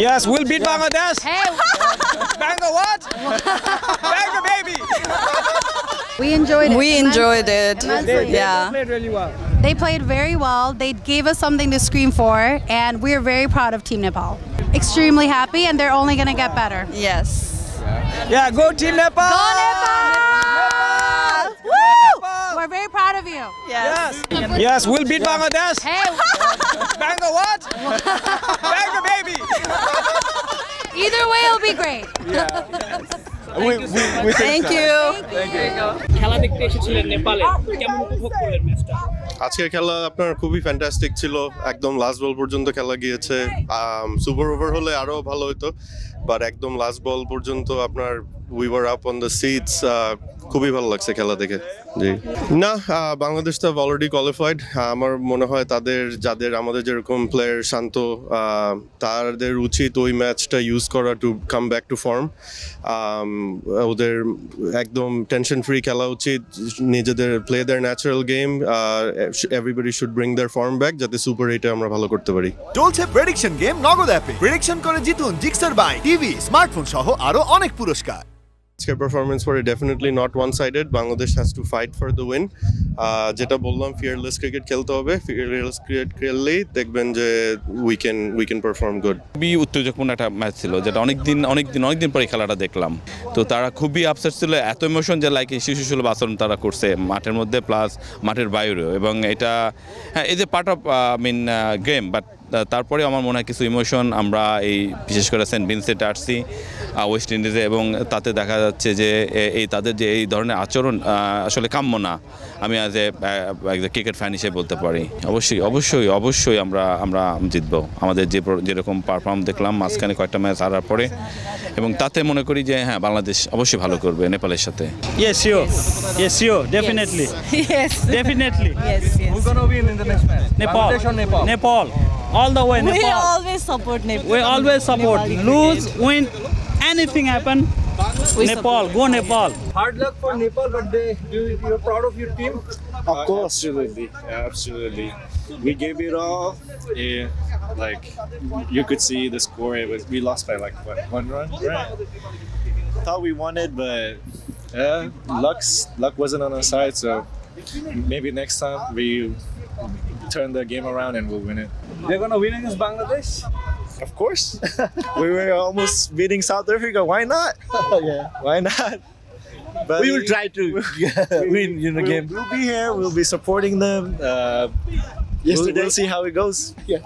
Yes, we'll beat Bangladesh. Hey, Banga what? Banga baby. we enjoyed it. We enjoyed it. Immensely. Yeah. Played really well. They played very well. They gave us something to scream for, and we're very proud of Team Nepal. Extremely happy, and they're only going to get better. Yes. Yeah, go Team Nepal. Go Nepal! Woo! We're very proud of you. Yes. Yes, we'll beat Bangladesh. Hey, Banga what? Banga baby. either way, it'll be great. We Thank you. খেলা দেখতে এসেছিলেন নেপালে কেমন উপভোগ করলেন ম্যাচটা আজকের খেলা আপনার খুবই ফ্যান্টাস্টিক ছিল একদম লাস্ট বল পর্যন্ত খেলা গিয়েছে সুপার ওভার হলে আরো ভালো হতো বাট একদম লাস্ট বল পর্যন্ত আপনার we were up on the seats খুবই ভালো লাগছে খেলা দেখে জি না বাংলাদেশ তো অলরেডি কোয়ালিফাইড আমার মনে হয় যাদের আমাদের যেরকম প্লেয়ার শান্ত তাদের উচিত ওই ম্যাচটা ইউজ করা to come back to form ওদের একদম টেনশন ফ্রি খেলা উচিত নিজেদের play their natural game everybody should bring their form back যাতে সুপার 8-এ আমরা ভালো করতে পারি চলছে প্রেডিকশন গেম নগদ অ্যাপে প্রেডিকশন করে জিতুন জিক্সার বাই টিভি স্মার্টফোন সহ আরো অনেক পুরস্কার আজকের পারফরমেন্স পরে definitely not one sided Bangladesh has to fight for the win যেটা বললাম ফিয়ারলেস ক্রিকেট খেলতে হবে ফিয়ারলেস ক্রিকেট খেললেই দেখবেন যে উই ক্যান পারফর্ম গুড খুবই উত্তেজকপূর্ণ একটা ম্যাচ ছিল যেটা অনেকদিন পরে খেলাটা দেখলাম তো তারা খুবই আপসেট ছিল এত ইমোশন যে লাইক শিশুসুলভ আচরণ তারা করছে মাঠের মধ্যে প্লাস মাঠের বাইরেও এবং এটা হ্যাঁ এই যে পার্ট অফ গেম বাট তারপরে আমার মনে হয় কিছু ইমোশন আমরা এই বিশেষ করে সেন্ট ভিনসেন্টে আসছি ওয়েস্ট ইন্ডিজে এবং তাতে দেখা যাচ্ছে যে তাদের যে এই ধরনের আচরণ আসলে কাম্য না আমি অ্যাজ এ ক্রিকেট ফ্যান হিসেবে বলতে পারি অবশ্যই আমরা জিতবো আমাদের যেরকম পারফর্ম দেখলাম মাঝখানে কয়েকটা ম্যাচ হারার পরে এবং তাতে মনে করি যে হ্যাঁ বাংলাদেশ অবশ্যই ভালো করবে নেপালের সাথে Yes, sure, definitely. Yes. Definitely. Yes. Who's gonna win in the next match? Nepal. Bangladesh or Nepal? Nepal. All the way We Nepal. always support Nepal. We always support. Nepali Lose, cricket. win, anything happen. We Nepal, support. go Nepal. Hard luck for Nepal, but you're proud of your team. Of course, absolutely. We gave it all. Yeah, like you could see the score. We lost by like what, 1 run, right? Thought we won it, but luck wasn't on our side. So maybe next time we turn the game around and we'll win it. They're gonna win against Bangladesh. Of course, we were almost beating South Africa. Why not? Yeah, why not? But We will try to win in the game. We'll be here. We'll be supporting them. Yesterday. We'll see how it goes. Yeah.